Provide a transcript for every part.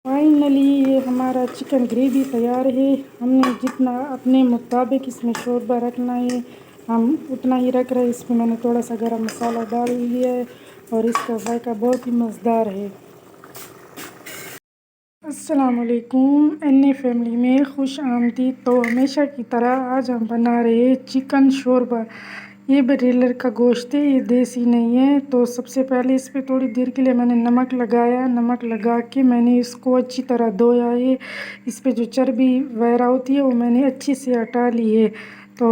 Finally ये हमारा chicken gravy तैयार है। हमने जितना अपने मुताबिक इसमें शोरबा रखना है हम उतना ही रख रहे हैं। इसमें मैंने थोड़ा सा गरम मसाला डाल लिया है और इसका जायका बहुत ही मज़ेदार है। अस्सलाम वालेकुम एन्नी फैमिली में खुश आमदीद। तो हमेशा की तरह आज हम बना रहे हैं चिकन शोरबा। ये ब्रॉयलर का गोश्त है, ये देसी नहीं है। तो सबसे पहले इस पे थोड़ी देर के लिए मैंने नमक लगाया। नमक लगा के मैंने इसको अच्छी तरह धोया है। इस पे जो चर्बी वगैरह होती है वो मैंने अच्छी से हटा ली है। तो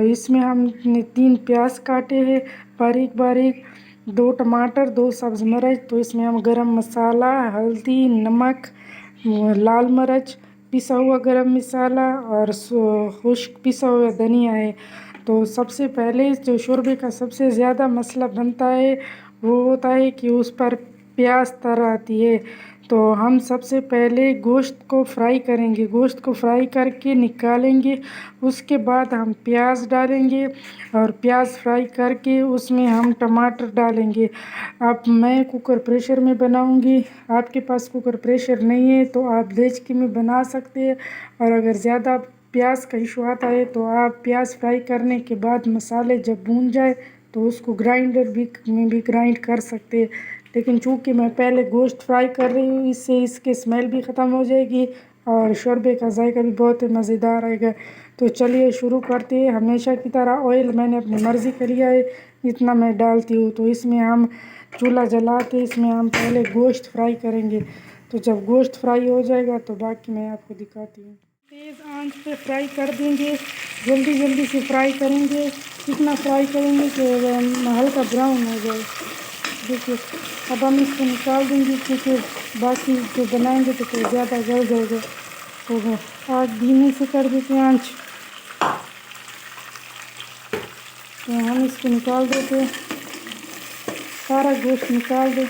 इसमें हमने 3 प्याज काटे हैं बारीक बारीक, 2 टमाटर, 2 सब्ज़ मिर्च। तो इसमें हम गरम मसाला, हल्दी, नमक, लाल मिर्च, पिसा हुआ गरम मसाला और खुश्क पिसा हुआ धनिया है। तो सबसे पहले जो शोरबे का सबसे ज़्यादा मसला बनता है वो होता है कि उस पर प्याज तर आती है। तो हम सबसे पहले गोश्त को फ्राई करेंगे, गोश्त को फ्राई करके निकालेंगे। उसके बाद हम प्याज डालेंगे और प्याज फ्राई करके उसमें हम टमाटर डालेंगे। अब मैं कुकर प्रेशर में बनाऊंगी, आपके पास कुकर प्रेशर नहीं है तो आप देचकी में बना सकते हैं। और अगर ज़्यादा प्याज का इशू आता है तो आप प्याज फ्राई करने के बाद मसाले जब भून जाए तो उसको ग्राइंडर में भी ग्राइंड कर सकते हैं। लेकिन चूँकि मैं पहले गोश्त फ्राई कर रही हूँ, इससे इसकी स्मेल भी ख़त्म हो जाएगी और शोरबे का जायका भी बहुत मज़ेदार आएगा। तो चलिए शुरू करते हैं। हमेशा की तरह ऑयल मैंने अपनी मर्ज़ी का लिया है, इतना मैं डालती हूँ। तो इसमें हम चूल्हा जलाते, इसमें हम पहले गोश्त फ्राई करेंगे। तो जब गोश्त फ्राई हो जाएगा तो बाकी मैं आपको दिखाती हूँ। तेज़ आंच पे फ्राई कर देंगे, जल्दी जल्दी से फ्राई करेंगे। इतना फ्राई करेंगे कि हल्का ब्राउन हो जाए। देखिए अब हम इसको निकाल देंगे क्योंकि बाकी जो बनाएंगे तो फिर ज़्यादा जल जाएगा। तो आग धीमे से कर देते हैं आंच। तो हम इसको निकाल देते, सारा गोश्त निकाल दे।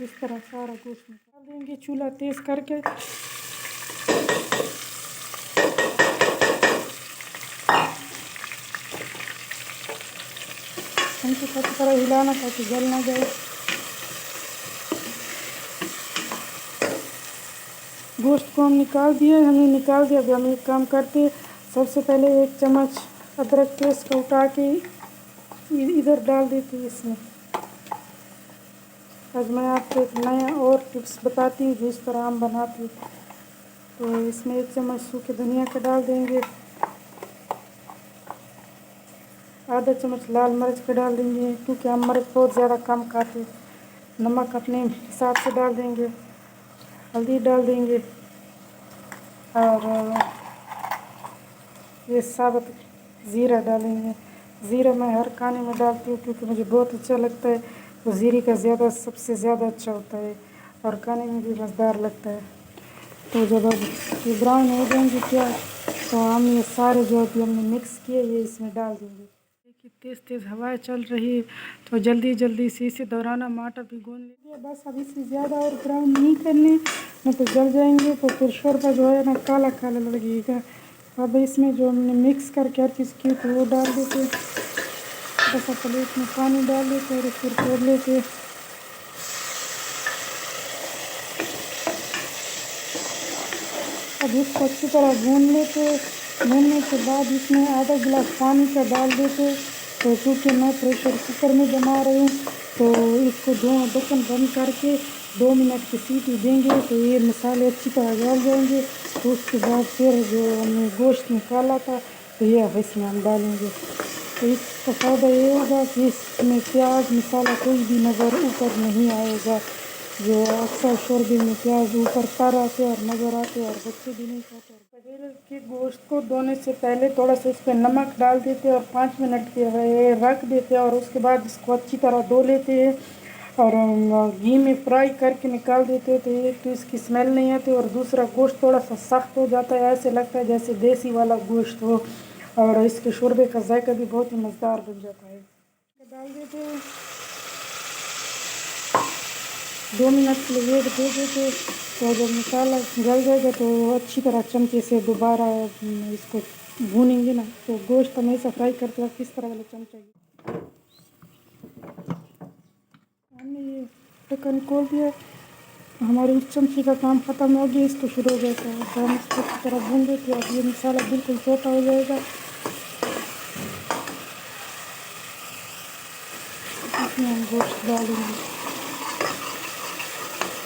इस तरह सारा गोश्त निकाल देंगे चूल्हा तेज़ करके। हमको अच्छी तरह हिलाना ताकि जल ना जाए। गोश्त को हम निकाल दिए, हमने निकाल दिया। अभी हम एक काम करते हैं, सबसे पहले 1 चम्मच अदरक पेस्ट को उठा के इधर डाल देती हूँ इसमें। आज मैं आपको एक नया और टिप्स बताती हूँ जिस तरह हम बनाते हैं। तो इसमें 1 चम्मच सूखे धनिया का डाल देंगे, आधा चम्मच लाल मिर्च का डाल देंगे क्योंकि हम मिर्च बहुत ज़्यादा कम खाते हैं। नमक अपने हिसाब से डाल देंगे, हल्दी डाल देंगे और ये साबुत ज़ीरा डालेंगे। ज़ीरा मैं हर खाने में डालती हूँ क्योंकि मुझे बहुत अच्छा लगता है। तो ज़ीरे का ज़्यादा सबसे ज़्यादा अच्छा होता है और खाने में भी मज़ेदार लगता है। तो जब अब ये ब्राउन हो जाएंगे क्या तो हम ये सारे जो अभी हमने मिक्स किए ये इसमें डाल देंगे। देखिए तेज़ तेज़ हवाएं चल रही है तो जल्दी जल्दी से इसे दौराना टमाटर भिगोन लीजिए। बस अब इससे ज़्यादा और ब्राउन नहीं करने, नहीं तो जल जाएंगे तो फिर शोरबा जो है ना काला काला लगेगा। अब इसमें जो हमने मिक्स करके हर चीज़ की तो वो डाल देते, बस प्लेट में पानी डाल देते और फिर खोल लेते। अब इसको अच्छी तरह भून लेते। भूनने के बाद इसमें आधा गिलास पानी का डाल देते। तो चूँकि मैं प्रेशर कुकर में बना रही हूँ तो इसको ढक्कन बंद करके 2 मिनट की सीटी देंगे तो ये मसाले अच्छी तरह गल जाएंगे। तो उसके बाद फिर जो हमने गोश्त निकाला था तो ये इसमें हम डालेंगे। तो इसका फ़ायदा ये होगा कि इसमें प्याज मसाला कोई भी नज़र ऊपर नहीं आएगा। जो अक्सर शोरबे में प्याज ऊपर तर आते और नज़र आते और बच्चे भी नहीं खाते। बगैर के गोश्त को धोने से पहले थोड़ा सा इस पर नमक डाल देते और 5 मिनट के रख देते और उसके बाद इसको अच्छी तरह धो लेते हैं और घी में फ्राई करके निकाल देते। तो एक तो इसकी स्मेल नहीं आती और दूसरा गोश्त थोड़ा सा सख्त हो जाता है, ऐसे लगता है जैसे देसी वाला गोश्त हो और इसके शोरबे का जायका भी बहुत ही मज़ेदार बन जाता है। डाल देते हैं, 2 मिनट के लिए वेट दे देते। तो जब मसाला गल जाएगा तो अच्छी तरह चमचे से दोबारा इसको भूनेंगे ना। तो गोश्त हमेशा फ्राई करते वक्त किस तरह वाला चमचा ढक्कन खोल दिया। हमारी इस चमची का काम ख़त्म हो गया, इसको शुरू हो जाता है। तो हम इसको अच्छी तरह भून देते हैं। अब ये मसाला बिल्कुल छोटा हो जाएगा, इसमें हम गोश्त डालेंगे।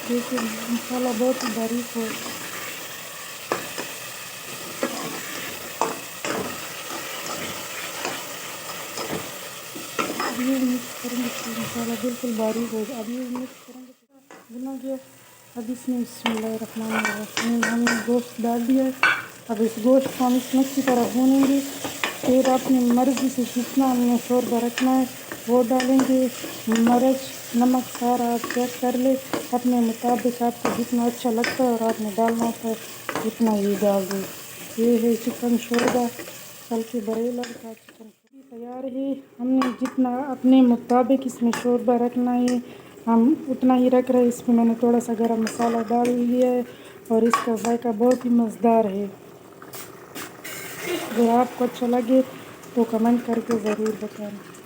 देखिए मसाला बहुत ही बारीक हो। अब ये मिक्स करेंगे, तो मसाला बिल्कुल बारीक हो। अब ये मिक्स करेंगे, भुना गया। अब इसमें बिस्मिल्लाहिर्रहमानिर्रहीम हमने गोश्त डाल दिया है। अब इस गोश्त को हम इसमें अच्छी तरह भूनेंगे। फिर अपनी मर्ज़ी से जितना हमने शोरबा रखना है वो डालेंगे। मिर्च नमक सारा आप चेक कर ले अपने मुताबिक, आपको जितना अच्छा लगता है और आपने डालना होता है उतना ही डाल दो। ये है चिकन शोरबा, हल्के बरेलर का चिकन तैयार है। हमने जितना अपने मुताबिक इसमें शोरबा रखना है हम उतना ही रख रहे हैं। इसमें मैंने थोड़ा सा गरम मसाला डाल लिया है और इसका जायका बहुत ही मज़ेदार है। अगर आपको अच्छा लगे तो कमेंट करके ज़रूर बताना।